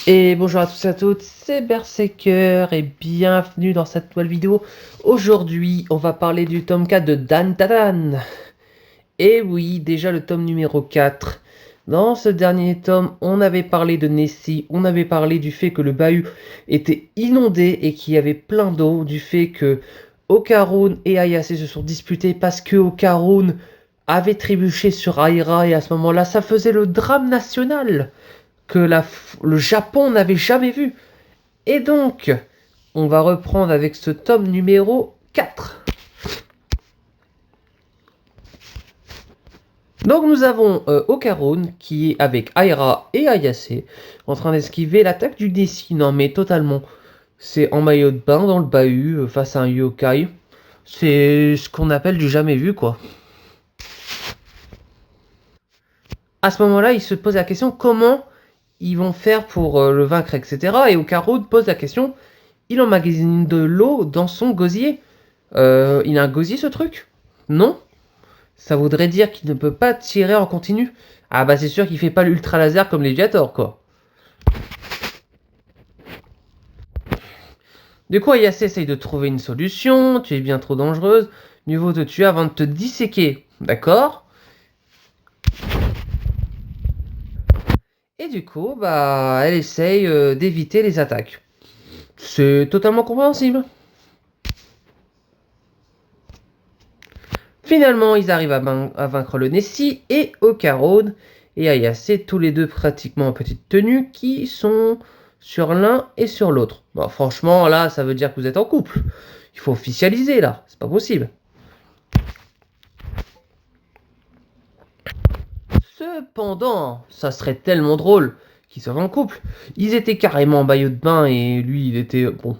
Et bonjour à tous et à toutes, c'est Berserker et bienvenue dans cette nouvelle vidéo. Aujourd'hui, on va parler du tome 4 de Dan Dan. Et oui, déjà le tome numéro 4. Dans ce dernier tome, on avait parlé de Nessie, on avait parlé du fait que le bahut était inondé et qu'il y avait plein d'eau, du fait que Okarun et Ayase se sont disputés parce que Okarun avait trébuché sur Aira et à ce moment-là, ça faisait le drame national que le Japon n'avait jamais vu. Et donc, on va reprendre avec ce tome numéro 4. Donc nous avons Okarun qui est avec Aira et Ayase en train d'esquiver l'attaque du Nessie. Non mais totalement. C'est en maillot de bain dans le bahut face à un yokai. C'est ce qu'on appelle du jamais vu quoi. À ce moment-là, il se pose la question comment ils vont faire pour le vaincre, etc. Et Okarun pose la question, il emmagasine de l'eau dans son gosier. Il a un gosier ce truc? Non? Ça voudrait dire qu'il ne peut pas tirer en continu. Ah bah c'est sûr qu'il fait pas l'ultra laser comme les Viator quoi. Du coup Ayase essaye de trouver une solution, tu es bien trop dangereuse, mieux vaut te tuer avant de te disséquer, d'accord? Et du coup bah elle essaye d'éviter les attaques. C'est totalement compréhensible. Finalement, ils arrivent à vaincre le Nessie et Okarun et Ayase, tous les deux pratiquement en petite tenue, qui sont sur l'un et sur l'autre. Bon, franchement, là, ça veut dire que vous êtes en couple. Il faut officialiser, là. C'est pas possible. Cependant, ça serait tellement drôle qu'ils soient en couple. Ils étaient carrément en maillot de bain et lui, il était, bon,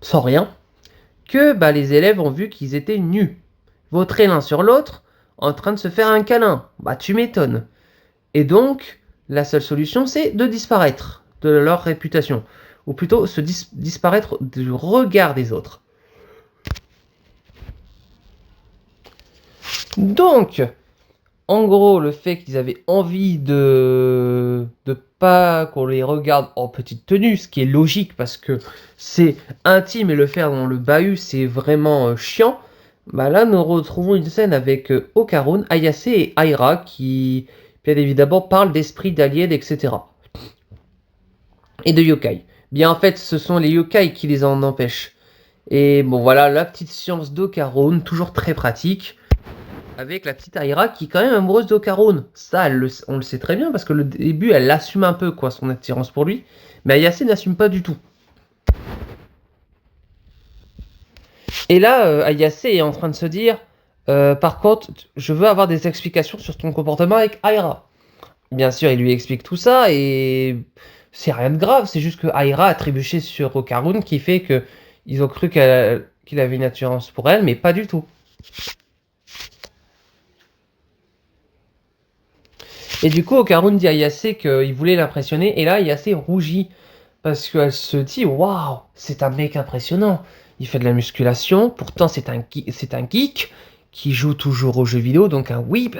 sans rien. Que bah, les élèves ont vu qu'ils étaient nus, vautrés l'un sur l'autre, en train de se faire un câlin. Bah, tu m'étonnes. Et donc, la seule solution, c'est de disparaître de leur réputation. Ou plutôt, se disparaître du regard des autres. Donc, en gros, le fait qu'ils avaient envie de pas qu'on les regarde en petite tenue, ce qui est logique parce que c'est intime et le faire dans le bahut, c'est vraiment chiant. Bah là, nous retrouvons une scène avec Okarun, Ayase et Aira qui, bien évidemment, parlent d'esprit d'aliens, etc. Et de yokai. Bien en fait, ce sont les yokai qui les en empêchent. Et bon voilà, la petite science d'Okarun, toujours très pratique. Avec la petite Aira qui est quand même amoureuse d'Okarun. Ça, on le sait très bien parce que le début, elle assume un peu quoi son attirance pour lui. Mais Ayase n'assume pas du tout. Et là, Ayase est en train de se dire, par contre, je veux avoir des explications sur ton comportement avec Aira. Bien sûr, il lui explique tout ça et c'est rien de grave. C'est juste que Aira a trébuché sur Okarun qui fait que ils ont cru qu'il avait une attirance pour elle, mais pas du tout. Et du coup, Okarun dit à Ayase qu'il voulait l'impressionner, et là, Ayase rougit, parce qu'elle se dit, waouh, c'est un mec impressionnant. Il fait de la musculation, pourtant c'est un geek qui joue toujours aux jeux vidéo, donc un weeb.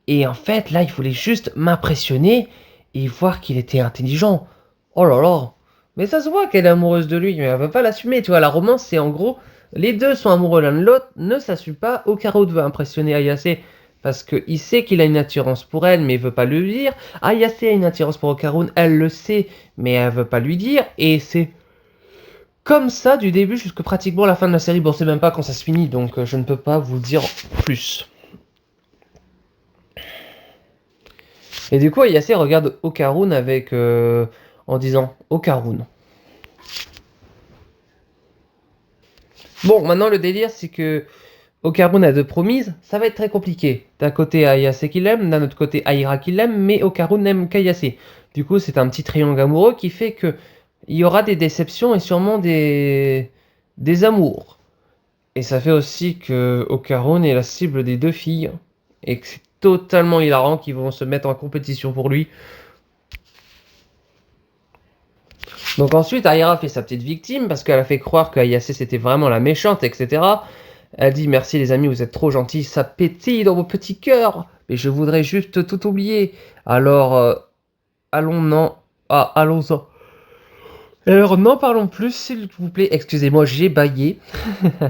Et en fait, là, il voulait juste m'impressionner et voir qu'il était intelligent. Oh là là. Mais ça se voit qu'elle est amoureuse de lui, mais elle veut pas l'assumer, tu vois. La romance, c'est en gros, les deux sont amoureux l'un de l'autre, ne s'assument pas. Okarun veut impressionner Ayase parce qu'il sait qu'il a une attirance pour elle, mais il veut pas le dire. Ayase a une attirance pour Okarun, elle le sait, mais elle veut pas lui dire. Et c'est comme ça du début jusqu'à pratiquement la fin de la série. Bon, c'est même pas quand ça se finit, donc je ne peux pas vous dire plus. Et du coup, Ayase regarde Okarun avec en disant Okarun. Bon, maintenant le délire c'est que Okarun a deux promises, ça va être très compliqué. D'un côté Ayase qui l'aime, d'un autre côté Aira qui l'aime, mais Okarun n'aime qu'Ayase. Du coup, c'est un petit triangle amoureux qui fait que il y aura des déceptions et sûrement des amours. Et ça fait aussi que Okarun est la cible des deux filles et que c'est totalement hilarant qu'ils vont se mettre en compétition pour lui. Donc ensuite, Aira fait sa petite victime parce qu'elle a fait croire que Ayase c'était vraiment la méchante, etc. Elle dit merci les amis, vous êtes trop gentils, ça pétille dans vos petits cœurs, mais je voudrais juste tout oublier. Alors, allons non. Ah, allons-en. Alors, n'en parlons plus, s'il vous plaît. Excusez-moi, j'ai bâillé.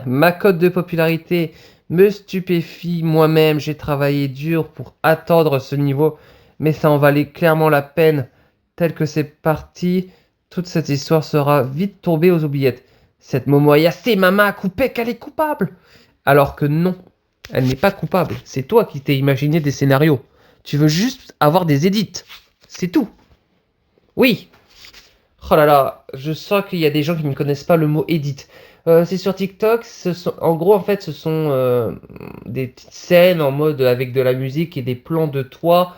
Ma cote de popularité me stupéfie moi-même. J'ai travaillé dur pour atteindre ce niveau, mais ça en valait clairement la peine. Tel que c'est parti, toute cette histoire sera vite tombée aux oubliettes. Cette Momo Ayase, Mama a coupé qu'elle est coupable. Alors que non, elle n'est pas coupable. C'est toi qui t'es imaginé des scénarios. Tu veux juste avoir des edits. C'est tout. Oui. Oh là là, je sens qu'il y a des gens qui ne connaissent pas le mot edit. C'est sur TikTok, en gros en fait ce sont des petites scènes en mode avec de la musique et des plans de toi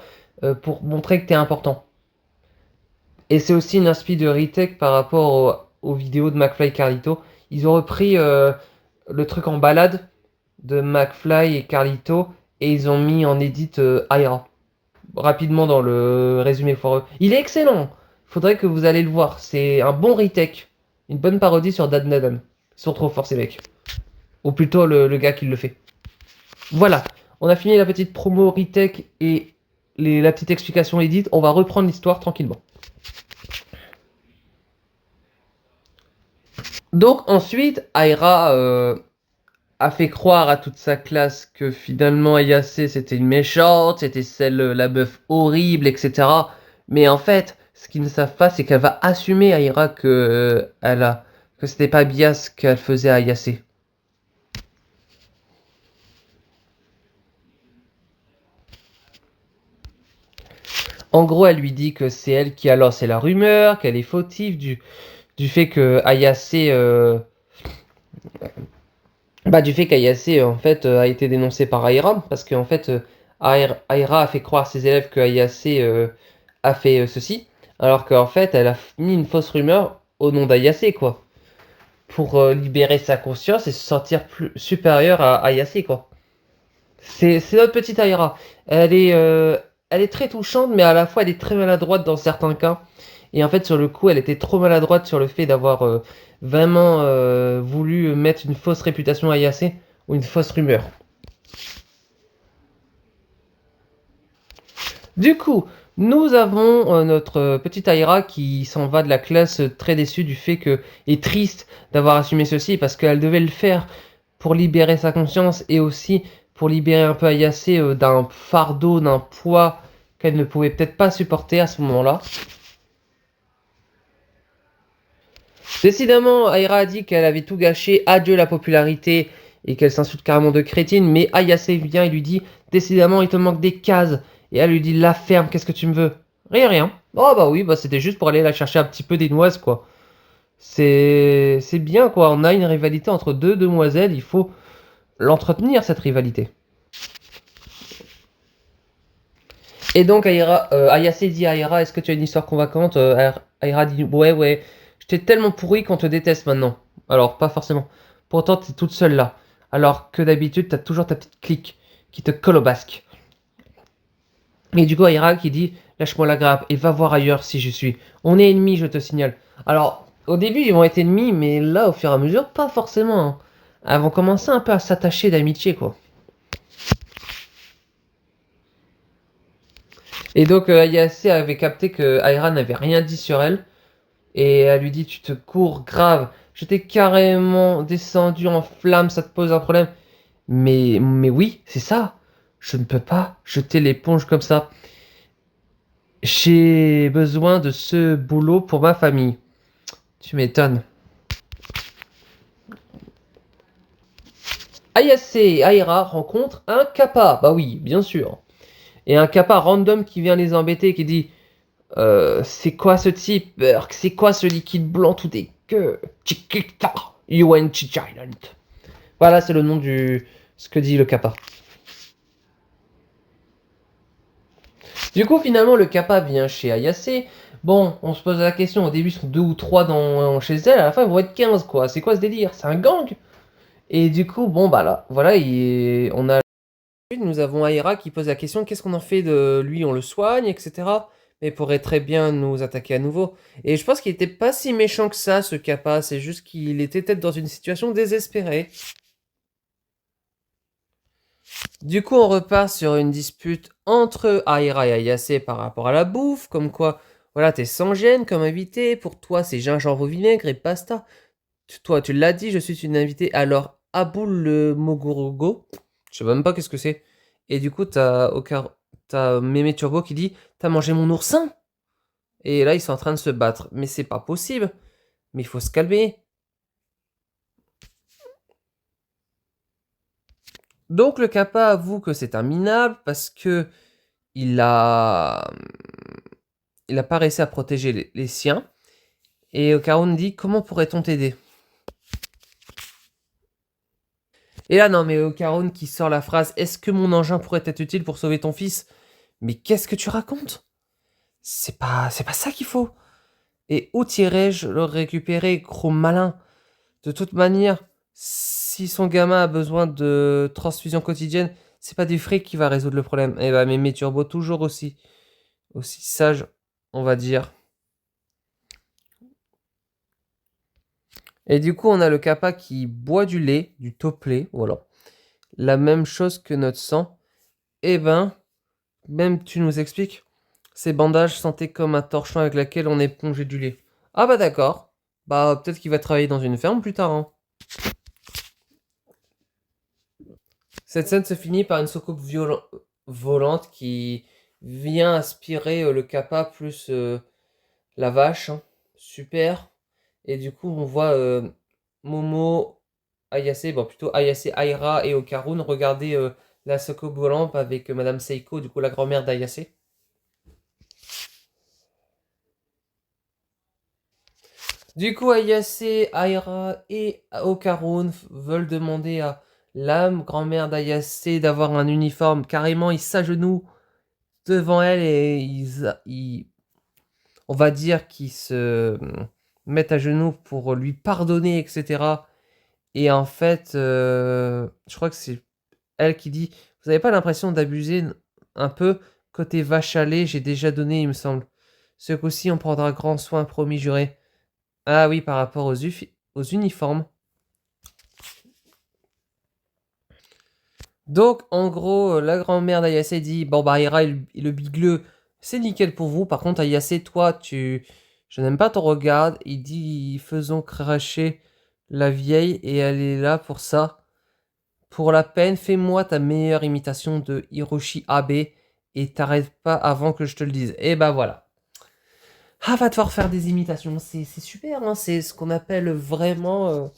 pour montrer que t'es important. Et c'est aussi une inspi de retake par rapport aux vidéos de McFly et Carlito. Ils ont repris le truc en balade de McFly et Carlito et ils ont mis en edit Aira. Rapidement dans le résumé foireux. Il est excellent. Faudrait que vous allez le voir. C'est un bon retake. Une bonne parodie sur Dad Nadan. Ils sont trop forts ces mecs. Ou plutôt le gars qui le fait. Voilà. On a fini la petite promo retake et la petite explication edit. On va reprendre l'histoire tranquillement. Donc ensuite, Aira a fait croire à toute sa classe que finalement Ayase c'était une méchante, c'était celle, la meuf horrible, etc. Mais en fait, ce qu'ils ne savent pas, c'est qu'elle va assumer Aira que c'était pas bien ce qu'elle faisait à Ayase. En gros, elle lui dit que c'est elle qui a lancé la rumeur, qu'elle est fautive du fait que Ayase du fait qu'Ayase en fait a été dénoncé par Aira parce qu'en fait Aira a fait croire à ses élèves que Ayase a fait ceci alors qu'en fait elle a mis une fausse rumeur au nom d'Ayase quoi pour libérer sa conscience et se sentir plus supérieure à Ayase quoi. C'est notre petite Aira. Elle est très touchante mais à la fois elle est très maladroite dans certains cas. Et en fait, sur le coup, elle était trop maladroite sur le fait d'avoir vraiment voulu mettre une fausse réputation à Ayase ou une fausse rumeur. Du coup, nous avons notre petite Aira qui s'en va de la classe très déçue du fait que et triste d'avoir assumé ceci parce qu'elle devait le faire pour libérer sa conscience et aussi pour libérer un peu Ayase d'un fardeau, d'un poids qu'elle ne pouvait peut-être pas supporter à ce moment-là. Décidément, Aira a dit qu'elle avait tout gâché, adieu la popularité, et qu'elle s'insulte carrément de crétine, mais Ayase vient et lui dit, décidément, il te manque des cases. Et elle lui dit, la ferme, qu'est-ce que tu me veux? Rien, rien. Oh bah oui, bah c'était juste pour aller la chercher un petit peu des noises, quoi. C'est bien, quoi. On a une rivalité entre deux demoiselles, il faut l'entretenir, cette rivalité. Et donc, Ayase dit à Aira, est-ce que tu as une histoire convaincante? Aira dit, ouais, ouais. Je t'ai tellement pourri qu'on te déteste maintenant. Alors, pas forcément. Pourtant, t'es toute seule là. Alors que d'habitude, t'as toujours ta petite clique qui te colle au basque. Et du coup, Aira qui dit, lâche-moi la grappe et va voir ailleurs si je suis. On est ennemis, je te signale. Alors, au début, ils vont être ennemis, mais là, au fur et à mesure, pas forcément. Hein. Elles vont commencer un peu à s'attacher d'amitié, quoi. Et donc, Ayase avait capté que Aira n'avait rien dit sur elle. Et elle lui dit, tu te cours grave. Je t'ai carrément descendu en flammes, ça te pose un problème. Mais oui, c'est ça. Je ne peux pas jeter l'éponge comme ça. J'ai besoin de ce boulot pour ma famille. Tu m'étonnes. Ayase et Aira rencontrent un kappa. Bah oui, bien sûr. Et un kappa random qui vient les embêter, qui dit c'est quoi ce type? C'est quoi ce liquide blanc tout dégueu? Chiquita, UN Giant. Voilà, c'est le nom du. Ce que dit le kappa. Du coup, finalement, le kappa vient chez Ayase. Bon, on se pose la question. Au début, ils sont deux ou trois chez elle. À la fin, ils vont être 15, quoi. C'est quoi ce délire? C'est un gang? Et du coup, bon, bah là, voilà, on a. Nous avons Aira qui pose la question, qu'est-ce qu'on en fait de lui? On le soigne, etc. Mais il pourrait très bien nous attaquer à nouveau. Et je pense qu'il était pas si méchant que ça, ce Kappa. C'est juste qu'il était peut-être dans une situation désespérée. Du coup, on repart sur une dispute entre Aira et Ayase par rapport à la bouffe, comme quoi Voilà, t'es sans gêne comme invité. Pour toi, c'est gingembre au vinaigre et basta. Toi, tu l'as dit, je suis une invitée. Alors, Aboul le Mogorogo, je sais même pas qu'est-ce que c'est. Et du coup, t'as Mémé Turbo qui dit, t'as mangé mon oursin? Et là, ils sont en train de se battre. Mais c'est pas possible. Mais il faut se calmer. Donc, le Kappa avoue que c'est un minable parce que il a, il a pas réussi à protéger les siens. Et Okarun dit, comment pourrait-on t'aider? Et là, non, mais Okarun qui sort la phrase, est-ce que mon engin pourrait être utile pour sauver ton fils? Mais qu'est-ce que tu racontes? C'est pas ça qu'il faut. Et où irais-je le récupérer, gros malin? De toute manière, si son gamin a besoin de transfusion quotidienne, c'est pas du fric qui va résoudre le problème. Eh bah, mais Turbo, toujours aussi sage, on va dire. Et du coup, on a le Kappa qui boit du lait, du top lait, voilà. La même chose que notre sang. Eh ben, même tu nous expliques, ces bandages sentaient comme un torchon avec lequel on épongeait du lait. Ah bah d'accord. Bah peut-être qu'il va travailler dans une ferme plus tard, hein. Cette scène se finit par une soucoupe volante qui vient aspirer le Kappa plus la vache, hein. Super. Et du coup, on voit Momo, Ayase, bon plutôt Ayase, Aira et Okarun regarder la soucoupe volante avec Madame Seiko, du coup la grand-mère d'Ayase. Du coup, Ayase, Aira et Okarun veulent demander à la grand-mère d'Ayase d'avoir un uniforme. Carrément, ils s'agenouillent devant elle et on va dire qu'ils se mettent à genoux pour lui pardonner, etc. Et en fait, je crois que c'est elle qui dit, vous n'avez pas l'impression d'abuser un peu? Côté vache à lait, j'ai déjà donné, il me semble. Ce coup-ci, on prendra grand soin, promis juré. Ah oui, par rapport aux uniformes. Donc, en gros, la grand-mère d'Ayase dit, bon bah Ira et le bigleux, c'est nickel pour vous. Par contre, Ayase, toi, je n'aime pas ton regard. Il dit, faisons cracher la vieille et elle est là pour ça. Pour la peine, fais-moi ta meilleure imitation de Hiroshi Abe et t'arrête pas avant que je te le dise. Et bah voilà. Ah, va devoir faire des imitations, c'est super, hein. C'est ce qu'on appelle vraiment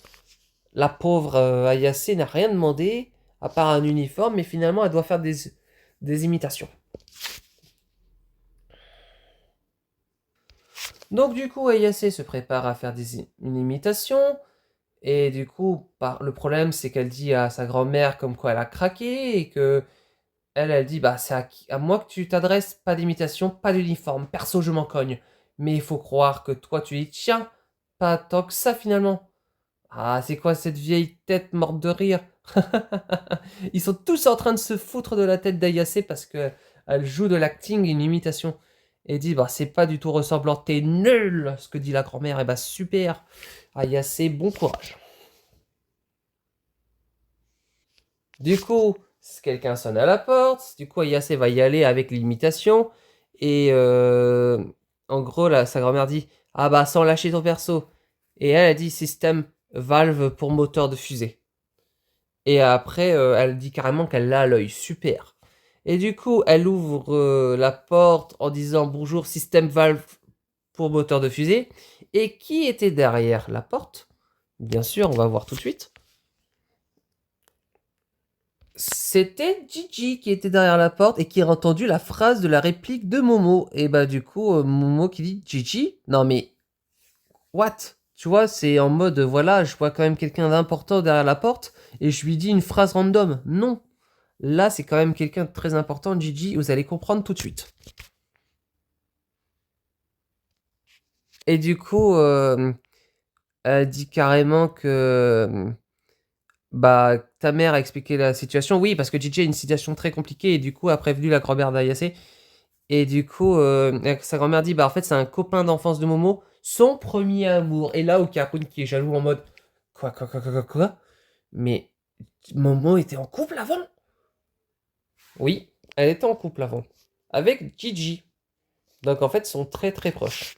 la pauvre Ayase n'a rien demandé à part un uniforme, mais finalement elle doit faire des imitations. Donc du coup, Ayase se prépare à faire une imitation. Et du coup, le problème, c'est qu'elle dit à sa grand-mère comme quoi elle a craqué et que elle dit, bah c'est à moi que tu t'adresses, pas d'imitation, pas d'uniforme, perso je m'en cogne. Mais il faut croire que toi tu dis, tiens, pas tant que ça finalement. Ah, c'est quoi cette vieille tête morte de rire? Ils sont tous en train de se foutre de la tête d'Ayase parce que elle joue de l'acting, une imitation. Et dit, bah c'est pas du tout ressemblant, t'es nul, ce que dit la grand-mère. Et bah super, Ayase, bon courage. Du coup, quelqu'un sonne à la porte. Du coup, Ayase va y aller avec l'imitation. Et en gros, là, sa grand-mère dit, ah bah sans lâcher ton perso. Et elle a dit système valve pour moteur de fusée. Et après, elle dit carrément qu'elle l'a à l'œil. Super. Et du coup, elle ouvre la porte en disant bonjour, système valve pour moteur de fusée. Et qui était derrière la porte? Bien sûr, on va voir tout de suite. C'était Gigi qui était derrière la porte et qui a entendu la phrase de la réplique de Momo. Et bah du coup, Momo qui dit Gigi? Non mais, what? Tu vois, c'est en mode, voilà, je vois quand même quelqu'un d'important derrière la porte et je lui dis une phrase random. Non. Là, c'est quand même quelqu'un de très important, Gigi, vous allez comprendre tout de suite. Et du coup, elle dit carrément que bah ta mère a expliqué la situation. Oui, parce que Gigi a une situation très compliquée et du coup a prévenu la grand-mère d'Ayase. Et du coup, sa grand-mère dit, bah en fait c'est un copain d'enfance de Momo, son premier amour. Et là, Okarun qui est jaloux en mode, quoi? Mais Momo était en couple avant? Oui, elle était en couple avant. Avec Gigi. Donc en fait, ils sont très très proches.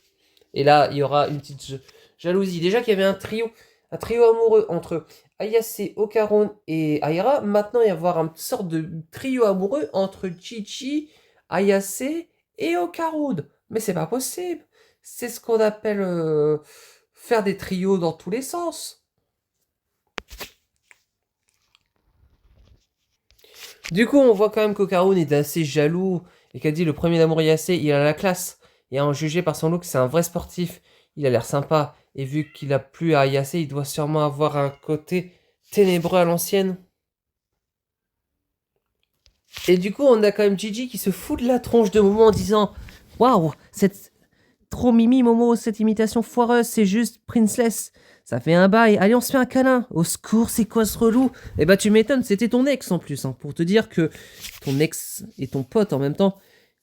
Et là, il y aura une petite jalousie. Déjà qu'il y avait un trio amoureux entre Ayase, Okarun et Aira. Maintenant, il va y avoir une sorte de trio amoureux entre Chichi, Ayase et Okarun. Mais c'est pas possible. C'est ce qu'on appelle faire des trios dans tous les sens. Du coup, on voit quand même qu'Okarun est assez jaloux et qu'a dit le premier d'amour Ayase, il a la classe. Et à en juger par son look, c'est un vrai sportif. Il a l'air sympa. Et vu qu'il a plu à Ayase, il doit sûrement avoir un côté ténébreux à l'ancienne. Et du coup, on a quand même Gigi qui se fout de la tronche de Momo en disant waouh, cette trop mimi Momo, cette imitation foireuse, c'est juste Princeless. Ça fait un bail, allez, on se fait un câlin. Au secours, c'est quoi ce relou? Eh bah, tu m'étonnes, c'était ton ex en plus, hein, pour te dire que ton ex et ton pote en même temps.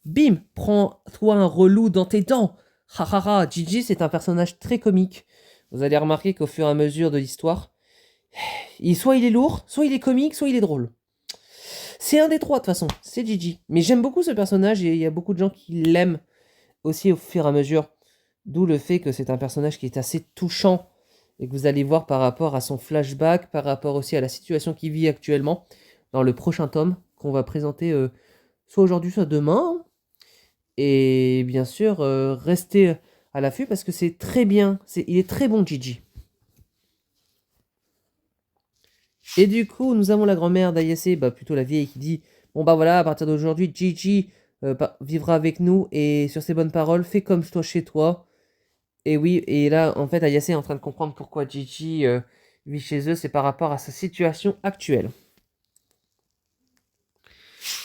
Bim, prends-toi un relou dans tes dents. Ha ha ha, Gigi, c'est un personnage très comique. Vous allez remarquer qu'au fur et à mesure de l'histoire, soit il est lourd, soit il est comique, soit il est drôle. C'est un des trois de toute façon, c'est Gigi. Mais j'aime beaucoup ce personnage et il y a beaucoup de gens qui l'aiment aussi au fur et à mesure. D'où le fait que c'est un personnage qui est assez touchant et que vous allez voir par rapport à son flashback, par rapport aussi à la situation qu'il vit actuellement dans le prochain tome qu'on va présenter soit aujourd'hui, soit demain. Et bien sûr, restez à l'affût parce que c'est très bien, il est très bon Gigi. Et du coup, nous avons la grand-mère d'Ayase, bah plutôt la vieille, qui dit bon bah voilà, à partir d'aujourd'hui, Gigi vivra avec nous et sur ses bonnes paroles, fais comme toi chez toi. Et oui, et là, en fait, Ayase est en train de comprendre pourquoi Gigi vit chez eux, c'est par rapport à sa situation actuelle.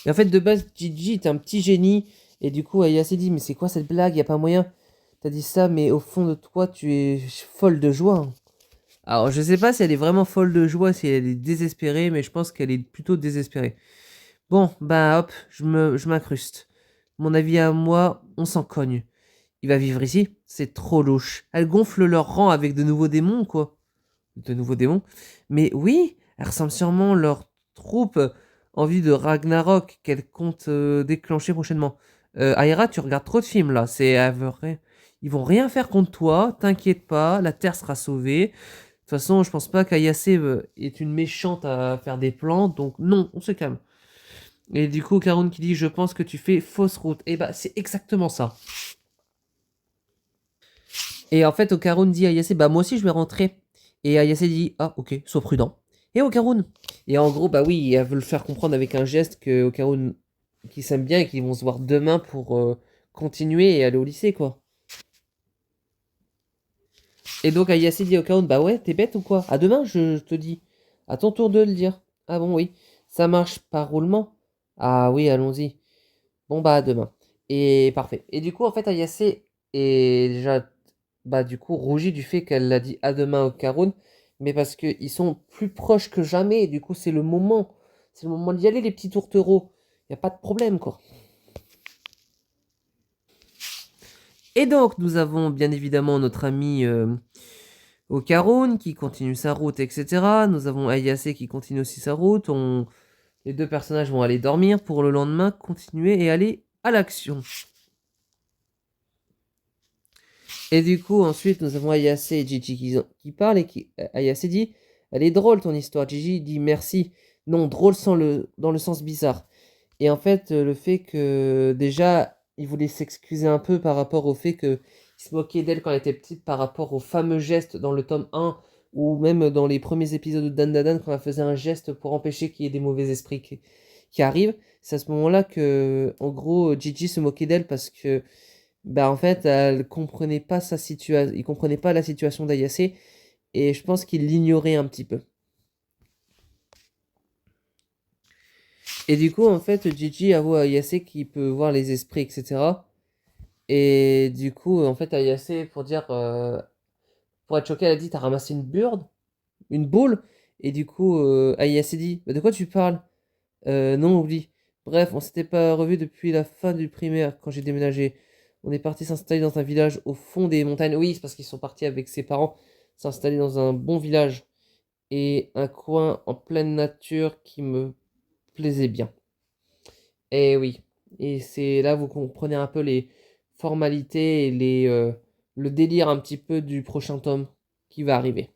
Et en fait, de base, Gigi est un petit génie, et du coup, Ayase dit mais c'est quoi cette blague? Y a pas moyen. T'as dit ça, mais au fond de toi, tu es folle de joie, hein. Alors, je sais pas si elle est vraiment folle de joie, si elle est désespérée, mais je pense qu'elle est plutôt désespérée. Bon, bah hop, je m'incruste. Mon avis à moi, on s'en cogne. Il va vivre ici, c'est trop louche. Elles gonflent leur rang avec de nouveaux démons, quoi. De nouveaux démons. Mais oui, elles ressemblent sûrement leur troupe en vue de Ragnarok qu'elles comptent déclencher prochainement. Aira, tu regardes trop de films là, ils vont rien faire contre toi, t'inquiète pas, la Terre sera sauvée. De toute façon, je pense pas qu'Ayase est une méchante à faire des plans, donc non, on se calme. Et du coup, Karun qui dit je pense que tu fais fausse route. Et bah, c'est exactement ça. Et en fait, Okarun dit à Ayase bah, moi aussi je vais rentrer. Et Ayase dit ah, ok, sois prudent. Et Okarun. Et en gros, bah oui, elle veut le faire comprendre avec un geste que Okarun qui s'aime bien et qu'ils vont se voir demain pour continuer et aller au lycée, quoi. Et donc Ayase dit à Okarun bah ouais, t'es bête ou quoi? À demain, je te dis. À ton tour de le dire. Ah bon, oui. Ça marche par roulement? Ah oui, allons-y. Bon bah à demain. Et parfait. Et du coup en fait Ayase est déjà bah du coup rougie du fait qu'elle l'a dit à demain au Karun, mais parce qu'ils sont plus proches que jamais, et du coup c'est le moment. C'est le moment d'y aller les petits tourtereaux. Y a pas de problème quoi. Et donc nous avons bien évidemment notre ami au Karun qui continue sa route, etc. Nous avons Ayase qui continue aussi sa route. Les deux personnages vont aller dormir pour le lendemain continuer et aller à l'action. Et du coup, ensuite, nous avons Ayase et Gigi qui parlent et Ayase dit elle est drôle ton histoire. Gigi dit merci. Non, drôle dans le sens bizarre. Et en fait, le fait que déjà, il voulait s'excuser un peu par rapport au fait qu'il se moquait d'elle quand elle était petite, par rapport au fameux geste dans le tome 1 ou même dans les premiers épisodes de Dan Dan Dan quand elle faisait un geste pour empêcher qu'il y ait des mauvais esprits qui arrivent. C'est à ce moment-là que, en gros, Gigi se moquait d'elle parce que bah en fait, elle comprenait pas sa situation, il comprenait pas la situation d'Ayase et je pense qu'il l'ignorait un petit peu. Et du coup, en fait, Gigi avoue à Ayase qu'il peut voir les esprits, etc. Et du coup, en fait, Ayase, pour être choqué, elle a dit, t'as ramassé une burne, une boule. Et du coup, Ayase dit, bah, de quoi tu parles? Non, oublie. Bref, on s'était pas revu depuis la fin du primaire quand j'ai déménagé. On est parti s'installer dans un village au fond des montagnes. Oui, c'est parce qu'ils sont partis avec ses parents s'installer dans un bon village et un coin en pleine nature qui me plaisait bien. Et oui, et c'est là vous comprenez un peu les formalités et le délire un petit peu du prochain tome qui va arriver.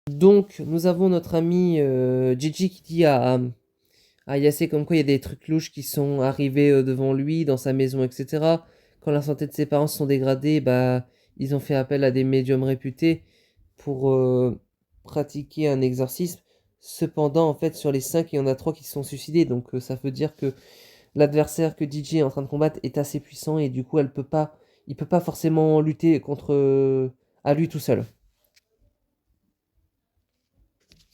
Donc, nous avons notre ami Gigi qui dit à Yasé comme quoi il y a des trucs louches qui sont arrivés devant lui, dans sa maison, etc. Quand la santé de ses parents se sont dégradées, bah, ils ont fait appel à des médiums réputés pour pratiquer un exorcisme. Cependant, en fait, sur les 5, il y en a 3 qui se sont suicidés. Donc, ça veut dire que l'adversaire que DJ est en train de combattre est assez puissant et du coup, il peut pas forcément lutter contre à lui tout seul.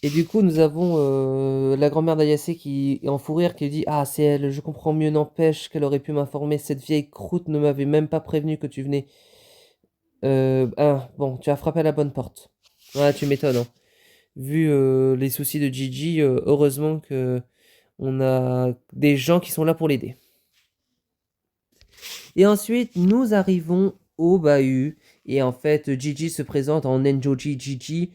Et du coup, nous avons la grand-mère d'Ayase qui est en fou rire, qui dit: Ah, c'est elle, je comprends mieux, n'empêche qu'elle aurait pu m'informer. Cette vieille croûte ne m'avait même pas prévenu que tu venais. Bon, tu as frappé à la bonne porte. Ouais, tu m'étonnes, hein. Vu les soucis de Gigi, heureusement que on a des gens qui sont là pour l'aider. Et ensuite, nous arrivons au bahut. Et en fait, Gigi se présente en Nenjoji Gigi.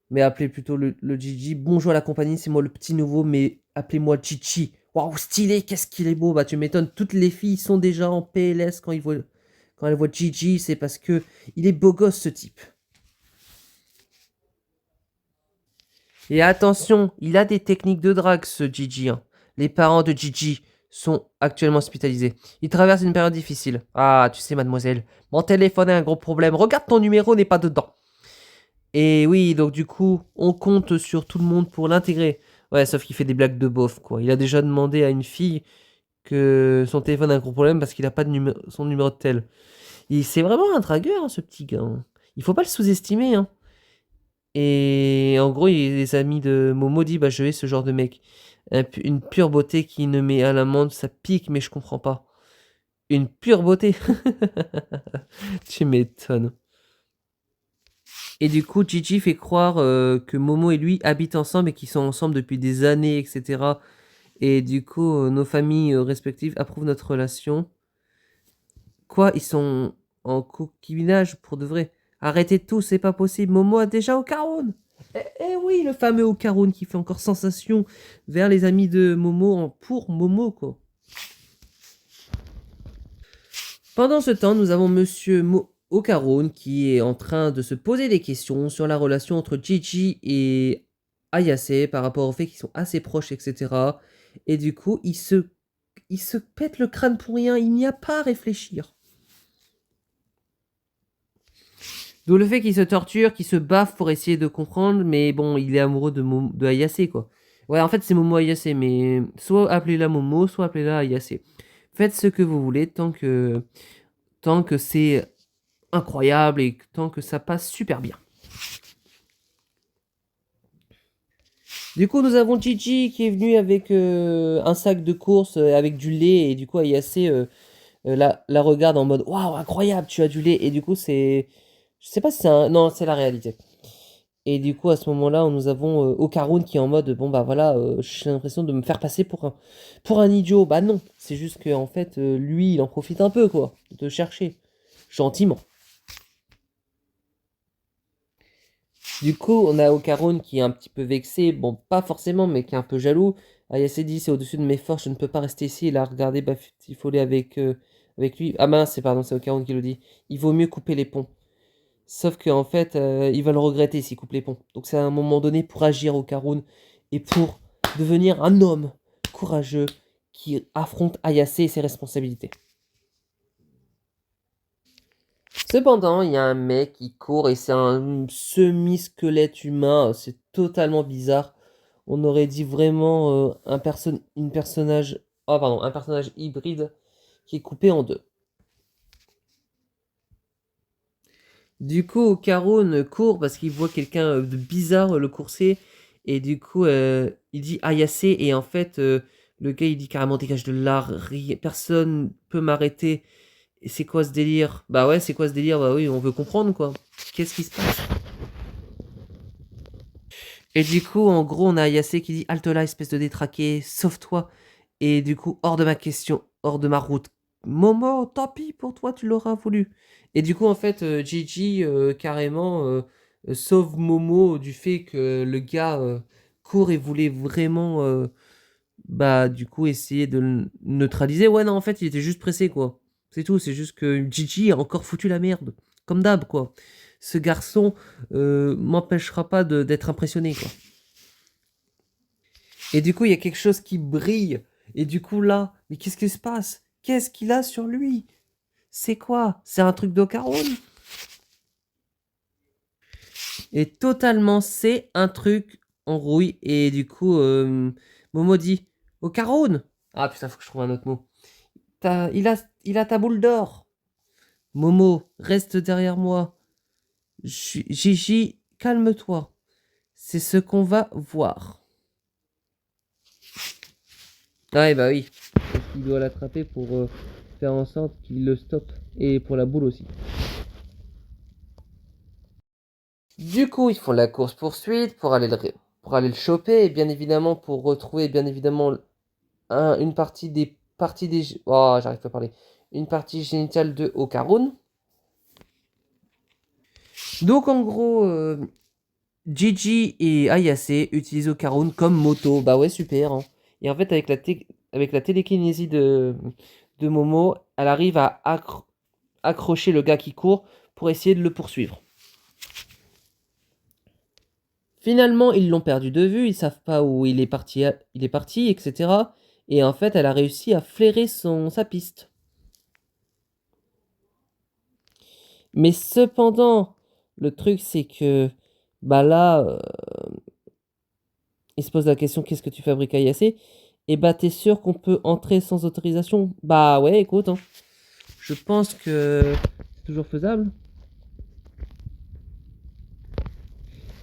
Mais appelez plutôt le Gigi. Bonjour à la compagnie, c'est moi le petit nouveau, mais appelez-moi Gigi. Waouh, stylé, qu'est-ce qu'il est beau. Bah, tu m'étonnes, toutes les filles sont déjà en PLS quand elles voient Gigi. C'est parce que il est beau gosse, ce type. Et attention, il a des techniques de drague, ce Gigi, hein. Les parents de Gigi sont actuellement hospitalisés. Il traverse une période difficile. Ah, tu sais, mademoiselle, mon téléphone a un gros problème. Regarde, ton numéro n'est pas dedans. Et oui, donc du coup, on compte sur tout le monde pour l'intégrer. Ouais, sauf qu'il fait des blagues de beauf, quoi. Il a déjà demandé à une fille que son téléphone a un gros problème parce qu'il n'a pas son numéro de tel. C'est vraiment un dragueur, hein, ce petit gars, hein. Il faut pas le sous-estimer, hein. Et en gros, les amis de Momo disent: Bah, je vais ce genre de mec. Une pure beauté qui ne met à l'amende, ça pique, mais je comprends pas. Une pure beauté. Tu m'étonnes. Et du coup, Gigi fait croire que Momo et lui habitent ensemble et qu'ils sont ensemble depuis des années, etc. Et du coup, nos familles respectives approuvent notre relation. Quoi, ils sont en concubinage pour de vrai? Arrêtez tout, c'est pas possible. Momo a déjà Okarun. Eh oui, le fameux Okarun qui fait encore sensation vers les amis de Momo pour Momo, quoi. Pendant ce temps, nous avons Monsieur Okarun qui est en train de se poser des questions sur la relation entre Gigi et Ayase par rapport au fait qu'ils sont assez proches, etc. Et du coup, il se pète le crâne pour rien, il n'y a pas à réfléchir. D'où le fait qu'il se torture, qu'il se baffe pour essayer de comprendre, mais bon, il est amoureux de Ayase, quoi. Ouais, en fait, c'est Momo Ayase, mais soit appelez-la Momo, soit appelez-la Ayase. Faites ce que vous voulez tant que c'est incroyable et tant que ça passe super bien. Du coup, nous avons Gigi qui est venu avec un sac de course avec du lait et du coup, Ayase la regarde en mode waouh, incroyable, tu as du lait. Et du coup, c'est. Je sais pas si c'est un. Non, c'est la réalité. Et du coup, à ce moment-là, nous avons Okarun qui est en mode bon, bah voilà, j'ai l'impression de me faire passer pour un idiot. Bah non, c'est juste que en fait, lui, il en profite un peu, quoi, de te chercher. Gentiment. Du coup, on a Okarun qui est un petit peu vexé, bon, pas forcément, mais qui est un peu jaloux. Ayase dit: c'est au-dessus de mes forces, je ne peux pas rester ici. Il a regardé batifoler avec lui. Ah mince, pardon, c'est Okarun qui le dit. Il vaut mieux couper les ponts. Sauf qu'en fait, il va le regretter s'il coupe les ponts. Donc c'est à un moment donné pour agir Okarun et pour devenir un homme courageux qui affronte Ayase et ses responsabilités. Cependant, il y a un mec qui court et c'est un semi-squelette humain. C'est totalement bizarre. On aurait dit vraiment un personnage hybride qui est coupé en deux. Du coup, Karun court parce qu'il voit quelqu'un de bizarre le courser. Et du coup, il dit Ayase. Et en fait, le gars, il dit carrément: dégage de là, personne peut m'arrêter. Et c'est quoi ce délire? Bah ouais, c'est quoi ce délire? Bah oui, on veut comprendre, quoi. Qu'est-ce qui se passe? Et du coup, en gros, on a Ayase qui dit: halte là, espèce de détraqué, sauve-toi. Et du coup, hors de ma question, hors de ma route. Momo, tant pis pour toi, tu l'auras voulu. Et du coup, en fait, Gigi, carrément, sauve Momo du fait que le gars court et voulait vraiment bah du coup essayer de le neutraliser. Ouais non en fait il était juste pressé quoi. C'est tout, c'est juste que Gigi a encore foutu la merde. Comme d'hab quoi. Ce garçon m'empêchera pas d'être impressionné quoi. Et du coup il y a quelque chose qui brille. Et du coup là, mais qu'est-ce qui se passe? Qu'est-ce qu'il a sur lui? C'est quoi? C'est un truc d'Ocaron? Et totalement c'est un truc en rouille. Et du coup Momo dit Ocaron. Ah putain faut que je trouve un autre mot. Il a ta boule d'or. Momo, reste derrière moi. Gigi, calme-toi. C'est ce qu'on va voir. Ah, bah oui. Parce qu'il doit l'attraper pour faire en sorte qu'il le stoppe. Et pour la boule aussi. Du coup, ils font la course-poursuite pour aller le choper. Et bien évidemment, pour retrouver bien évidemment une partie des... Oh, j'arrive pas à parler. Une partie génitale de Okarun. Donc en gros, Gigi et Ayase utilisent Okarun comme moto. Bah ouais, super. Hein. Et en fait, avec la télékinésie de Momo, elle arrive à accrocher le gars qui court pour essayer de le poursuivre. Finalement, ils l'ont perdu de vue, ils savent pas où il est parti, etc. Et en fait, elle a réussi à flairer sa piste. Mais cependant, le truc c'est que, bah là, il se pose la question, qu'est-ce que tu fabriques à Ayase? Et bah t'es sûr qu'on peut entrer sans autorisation? Bah ouais, écoute, hein, je pense que c'est toujours faisable.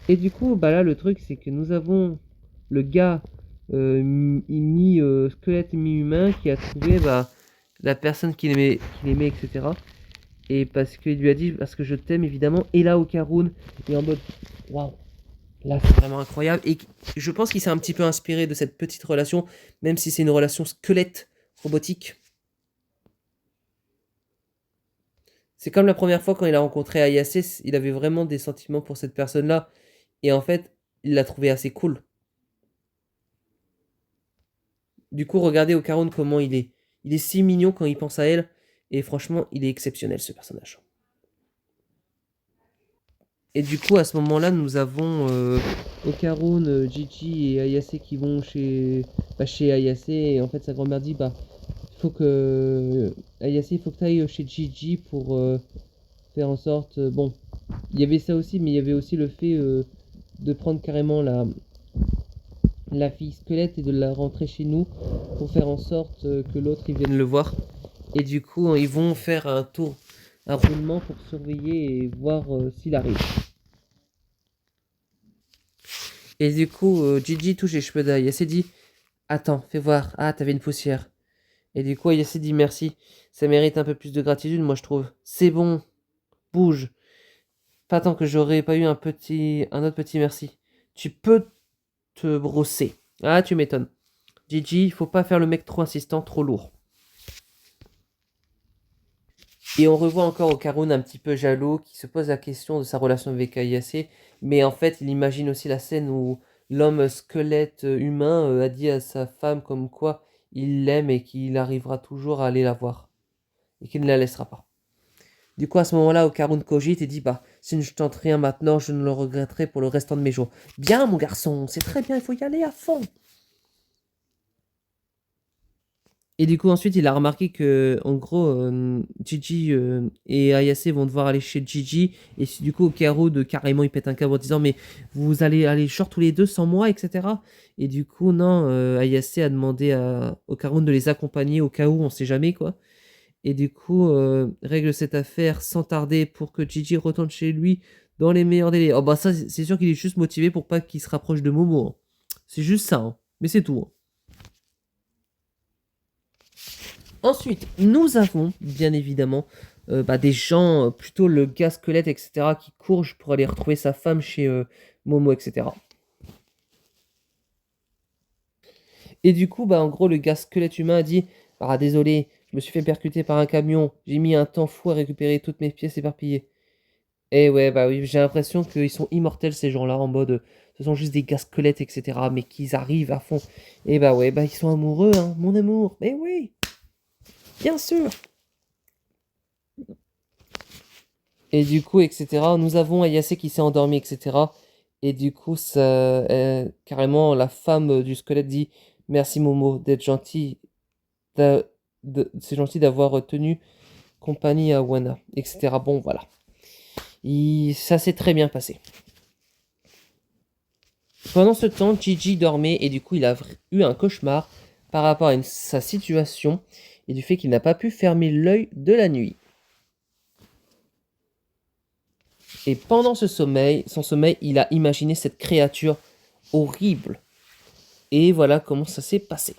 Et du coup, bah là le truc c'est que nous avons le gars squelette mi-humain qui a trouvé bah, la personne qu'il aimait, etc. Et parce qu'il lui a dit parce que je t'aime évidemment. Et là Okarun est en mode waouh, là c'est vraiment incroyable. Et je pense qu'il s'est un petit peu inspiré de cette petite relation, même si c'est une relation squelette robotique. C'est comme la première fois quand il a rencontré Ayase, il avait vraiment des sentiments pour cette personne-là. Et en fait, il l'a trouvé assez cool. Du coup, regardez Ocaron comment il est. Il est si mignon quand il pense à elle. Et franchement, il est exceptionnel ce personnage. Et du coup, à ce moment-là, nous avons Ocaron, Gigi et Ayase qui vont chez Ayase. Et en fait, sa grand-mère dit bah, Ayase, il faut que tu ailles chez Gigi pour faire en sorte. Bon, il y avait ça aussi, mais il y avait aussi le fait de prendre carrément la fille squelette et de la rentrer chez nous pour faire en sorte que l'autre il vienne le voir. Et du coup, ils vont faire un roulement pour surveiller et voir s'il arrive. Et du coup, Gigi touche les cheveux d'Aya. Elle s'est dit attends, fais voir. Ah, t'avais une poussière. Et du coup, elle s'est dit merci. Ça mérite un peu plus de gratitude, moi je trouve. C'est bon, bouge. Pas tant que j'aurais pas eu un autre petit merci. Tu peux te brosser. Ah, tu m'étonnes. Gigi, faut pas faire le mec trop insistant, trop lourd. Et on revoit encore Okarun un petit peu jaloux qui se pose la question de sa relation avec Ayase, mais en fait il imagine aussi la scène où l'homme squelette humain a dit à sa femme comme quoi il l'aime et qu'il arrivera toujours à aller la voir et qu'il ne la laissera pas. Du coup à ce moment-là Okarun cogite et dit bah si je tente rien maintenant je ne le regretterai pour le restant de mes jours. Bien mon garçon, c'est très bien, il faut y aller à fond. Et du coup, ensuite, il a remarqué que, en gros, Gigi et Ayase vont devoir aller chez Gigi. Et du coup, Okaru, carrément, il pète un câble en disant mais vous allez aller short tous les deux sans moi, etc. Et du coup, non, Ayase a demandé à Okaru de les accompagner au cas où, on sait jamais, quoi. Et du coup, règle cette affaire sans tarder pour que Gigi retourne chez lui dans les meilleurs délais. Oh, bah, ça, c'est sûr qu'il est juste motivé pour pas qu'il se rapproche de Momo. Hein. C'est juste ça, hein. Mais c'est tout. Hein. Ensuite, nous avons bien évidemment bah, des gens, plutôt le gars squelette, etc., qui courent pour aller retrouver sa femme chez Momo, etc. Et du coup, bah, en gros, le gars squelette humain a dit ah, désolé, je me suis fait percuter par un camion, j'ai mis un temps fou à récupérer toutes mes pièces éparpillées. Et ouais, bah oui, j'ai l'impression qu'ils sont immortels ces gens-là, en mode ce sont juste des gars squelettes, etc. Mais qu'ils arrivent à fond. Et bah ouais, bah ils sont amoureux, hein, mon amour. Mais oui, bien sûr. Et du coup, etc. Nous avons Ayase qui s'est endormi, etc. Et du coup, ça, carrément, la femme du squelette dit: Merci Momo d'être gentil. C'est gentil d'avoir tenu compagnie à Wana, etc. Bon, voilà. Ça s'est très bien passé. Pendant ce temps, Gigi dormait et du coup, il a eu un cauchemar par rapport à sa situation et du fait qu'il n'a pas pu fermer l'œil de la nuit. Et pendant son sommeil, il a imaginé cette créature horrible. Et voilà comment ça s'est passé.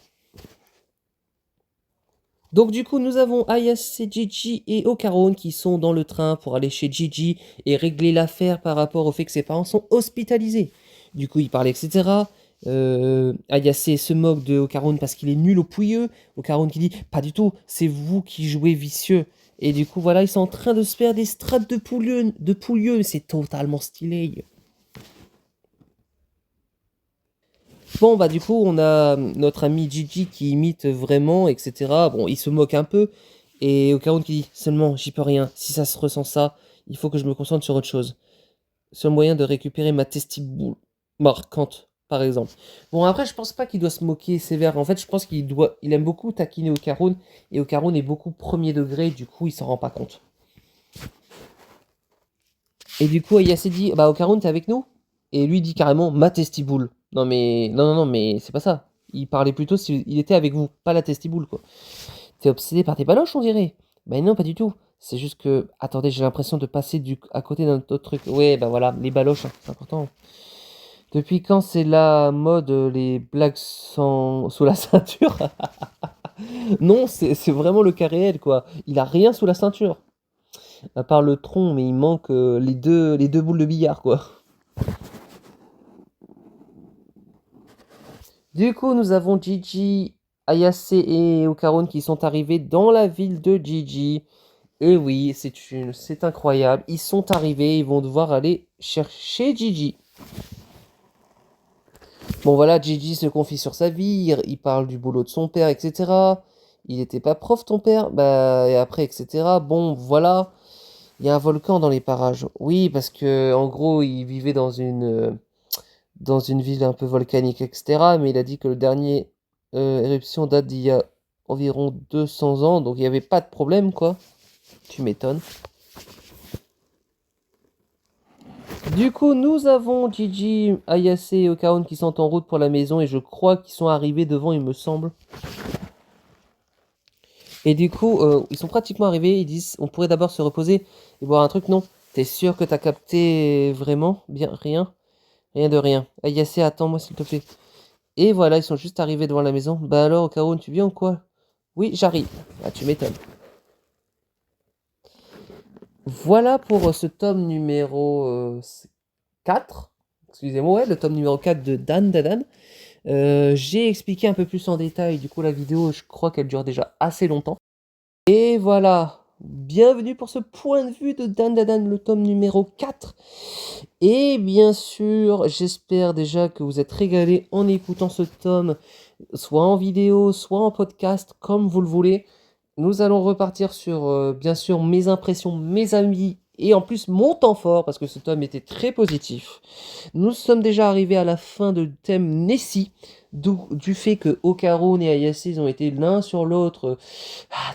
Donc du coup, nous avons Ayase, Gigi et Ocaron qui sont dans le train pour aller chez Gigi et régler l'affaire par rapport au fait que ses parents sont hospitalisés. Du coup, ils parlent, etc. Ayase se moque de Ocaron parce qu'il est nul au pouilleux. Ocaron qui dit: Pas du tout, c'est vous qui jouez vicieux. Et du coup, voilà, ils sont en train de se faire des strates de pouilleux. C'est totalement stylé. Bon, bah du coup, on a notre ami Gigi qui imite vraiment, etc. Bon, il se moque un peu. Et Ocaron qui dit: Seulement, j'y peux rien. Si ça se ressent ça, il faut que je me concentre sur autre chose. Seul moyen de récupérer ma testiboule marquante, par exemple. Bon, après, je pense pas qu'il doit se moquer sévère. En fait, je pense il aime beaucoup taquiner Ocaron. Et Ocaron est beaucoup premier degré, du coup, il s'en rend pas compte. Et du coup, Ayase dit: Bah, Ocaron, t'es avec nous? Et lui dit carrément: Ma testiboule. Non, mais. Non, non, non, mais c'est pas ça. Il parlait plutôt s'il était avec vous, pas la testiboule, quoi. T'es obsédé par tes baloches, on dirait. Ben non, pas du tout. C'est juste que. Attendez, j'ai l'impression de passer à côté d'un autre truc. Ouais, bah voilà, les baloches, hein, c'est important. Depuis quand c'est la mode, les blagues sous la ceinture? Non, c'est vraiment le cas réel, quoi. Il a rien sous la ceinture. À part le tronc, mais il manque les deux boules de billard, quoi. Du coup, nous avons Gigi, Ayase et Ocaron qui sont arrivés dans la ville de Gigi. Et oui, c'est incroyable. Ils sont arrivés, ils vont devoir aller chercher Gigi. Bon voilà, Gigi se confie sur sa vie, il parle du boulot de son père, etc. Il n'était pas prof ton père? Bah, et après, etc. Bon, voilà, il y a un volcan dans les parages. Oui, parce que en gros, il vivait dans une ville un peu volcanique, etc. Mais il a dit que le dernier éruption date d'il y a environ 200 ans, donc il n'y avait pas de problème, quoi. Tu m'étonnes. Du coup, nous avons Gigi, Ayase et Ocaron qui sont en route pour la maison et je crois qu'ils sont arrivés devant, il me semble. Et du coup, ils sont pratiquement arrivés, ils disent: On pourrait d'abord se reposer et boire un truc. Non, t'es sûr que t'as capté vraiment? Bien, rien? Rien de rien. Ayase, attends-moi s'il te plaît. Et voilà, ils sont juste arrivés devant la maison. Bah alors, Ocaron, tu viens ou quoi? Oui, j'arrive. Ah, tu m'étonnes. Voilà pour ce tome numéro 4. Excusez-moi, ouais, le tome numéro 4 de Dan Dadan. J'ai expliqué un peu plus en détail, du coup la vidéo, je crois qu'elle dure déjà assez longtemps. Et voilà, bienvenue pour ce point de vue de Dan Dadan, le tome numéro 4. Et bien sûr, j'espère déjà que vous êtes régalés en écoutant ce tome, soit en vidéo, soit en podcast, comme vous le voulez. Nous allons repartir sur, bien sûr, mes impressions, mes amis, et en plus mon temps fort, parce que ce tome était très positif. Nous sommes déjà arrivés à la fin de thème Nessie, du fait que Ocaron et Ayase ont été l'un sur l'autre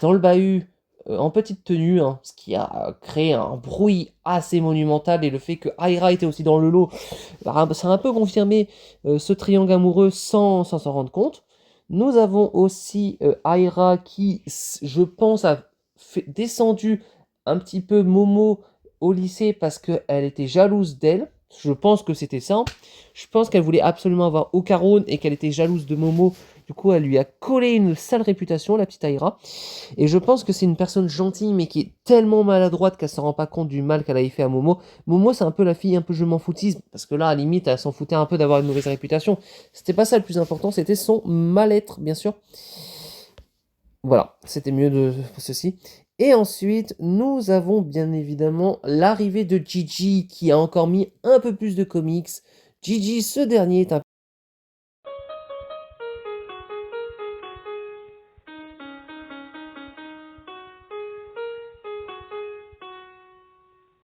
dans le bahut, en petite tenue, hein, ce qui a créé un bruit assez monumental, et le fait que Aira était aussi dans le lot, ça a un peu confirmé ce triangle amoureux sans s'en rendre compte. Nous avons aussi Aira qui, je pense, a descendu un petit peu Momo au lycée parce qu'elle était jalouse d'elle. Je pense que c'était ça. Je pense qu'elle voulait absolument avoir Ocaron et qu'elle était jalouse de Momo. Du coup, elle lui a collé une sale réputation, la petite Aira. Et je pense que c'est une personne gentille, mais qui est tellement maladroite qu'elle se rend pas compte du mal qu'elle avait fait à Momo. Momo, c'est un peu la fille un peu je m'en foutisme, parce que là, à la limite, elle s'en foutait un peu d'avoir une mauvaise réputation. C'était pas ça le plus important, c'était son mal-être, bien sûr. Voilà, c'était mieux de ceci. Et ensuite, nous avons bien évidemment l'arrivée de Gigi, qui a encore mis un peu plus de comics. Gigi, ce dernier est un